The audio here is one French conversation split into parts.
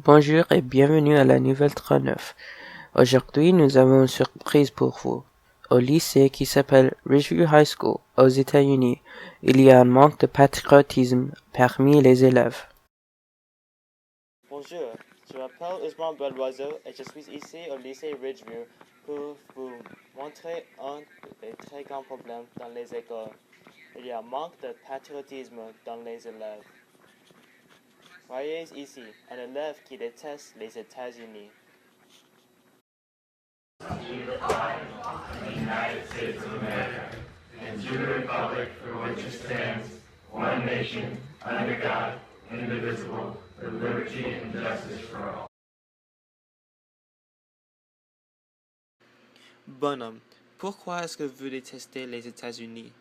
Bonjour et bienvenue à la nouvelle 39. Aujourd'hui, nous avons une surprise pour vous. Au lycée qui s'appelle Ridgeview High School, aux États-Unis, il y a un manque de patriotisme parmi les élèves. Bonjour, je m'appelle Ousmane Belloiseau et je suis ici au lycée Ridgeview pour vous montrer un des très grands problèmes dans les écoles. Il y a un manque de patriotisme dans les élèves. Voyez ici un élève qui déteste les États-Unis. The United States of America, and to the republic for which it stands, one nation, under God, indivisible, with liberty and justice for all. Bonhomme, pourquoi est-ce que vous détestez les États-Unis?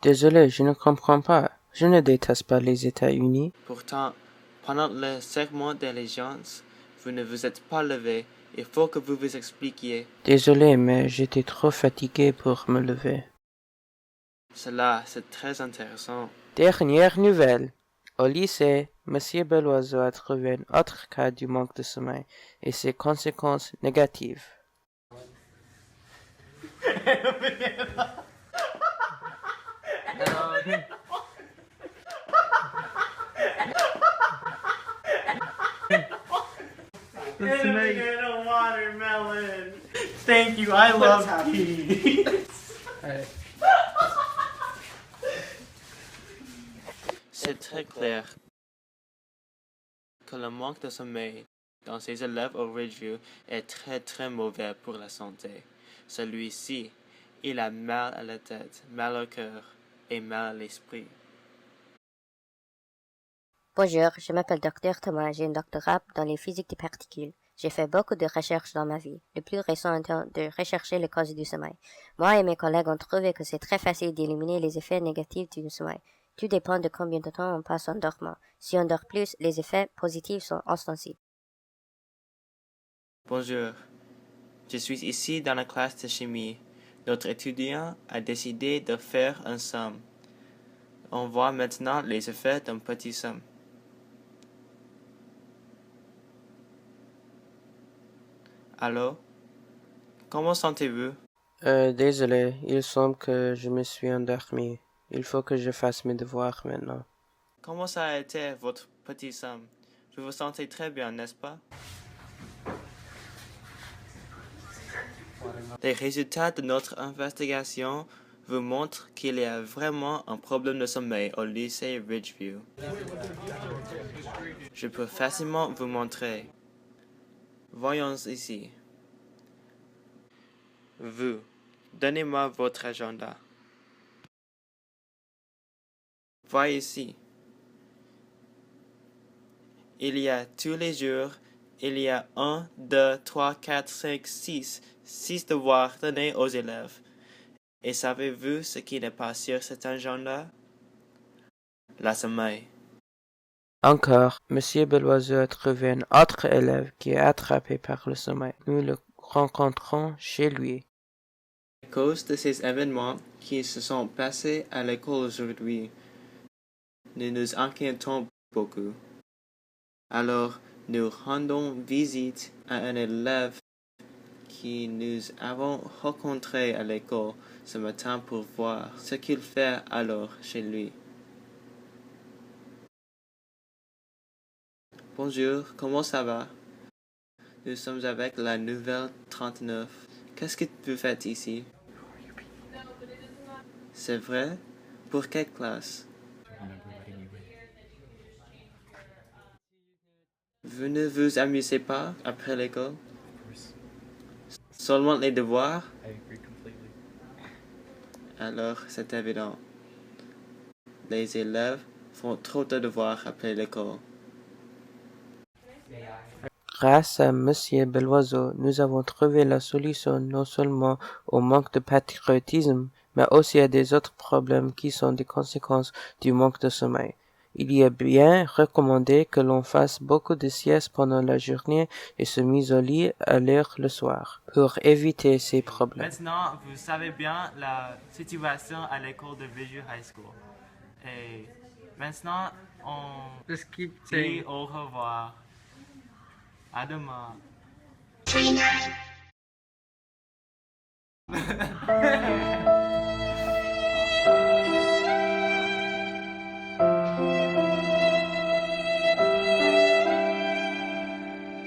Désolé, je ne comprends pas. Je ne déteste pas les États-Unis. Pourtant, pendant le serment d'allégeance, vous ne vous êtes pas levé. Il faut que vous vous expliquiez. Désolé, mais j'étais trop fatigué pour me lever. Cela, c'est très intéressant. Dernière nouvelle. Au lycée, Monsieur Belloiseau a trouvé un autre cas du manque de sommeil et ses conséquences négatives. And a watermelon. Thank you. I love peas. C'est très clair que le manque de sommeil dans ces élèves au Ridgeview est très mauvais pour la santé. Celui-ci, il a mal à la tête, mal au cœur et mal à l'esprit. Bonjour, je m'appelle Dr Thomas, j'ai un doctorat dans les physiques des particules. J'ai fait beaucoup de recherches dans ma vie, le plus récent étant de rechercher les causes du sommeil. Moi et mes collègues ont trouvé que c'est très facile d'éliminer les effets négatifs du sommeil. Tout dépend de combien de temps on passe en dormant. Si on dort plus, les effets positifs sont ostensibles. Bonjour, je suis ici dans la classe de chimie. Notre étudiant a décidé de faire un somme. On voit maintenant les effets d'un petit somme. Allô? Comment sentez-vous? Désolé, il semble que je me suis endormi. Il faut que je fasse mes devoirs maintenant. Comment ça a été votre petit somme? Vous vous sentez très bien, n'est-ce pas? Les résultats de notre investigation vous montrent qu'il y a vraiment un problème de sommeil au lycée Ridgeview. Je peux facilement vous montrer. Voyons ici. Vous, donnez-moi votre agenda. Voyez ici. Il y a tous les jours, il y a 1, 2, 3, 4, 5, 6 devoirs donnés aux élèves. Et savez-vous ce qui n'est pas sur cet agenda? La sommeil. Encore, Monsieur Belloiseau a trouvé un autre élève qui est attrapé par le sommeil. Nous le rencontrons chez lui. À cause de ces événements qui se sont passés à l'école aujourd'hui, nous nous inquiétons beaucoup. Alors, nous rendons visite à un élève qui nous avons rencontré à l'école ce matin pour voir ce qu'il fait alors chez lui. Bonjour, comment ça va? Nous sommes avec la nouvelle 39. Qu'est-ce que vous faites ici? C'est vrai? Pour quelle classe? Vous ne vous amusez pas après l'école? Seulement les devoirs? Alors, c'est évident. Les élèves font trop de devoirs après l'école. Grâce à Monsieur Belloiseau, nous avons trouvé la solution non seulement au manque de patriotisme, mais aussi à des autres problèmes qui sont des conséquences du manque de sommeil. Il y est bien recommandé que l'on fasse beaucoup de siestes pendant la journée et se mise au lit à l'heure le soir, pour éviter ces problèmes. Maintenant, vous savez bien la situation à l'école de Ridgeview High School. Et maintenant, on dit au revoir. À demain.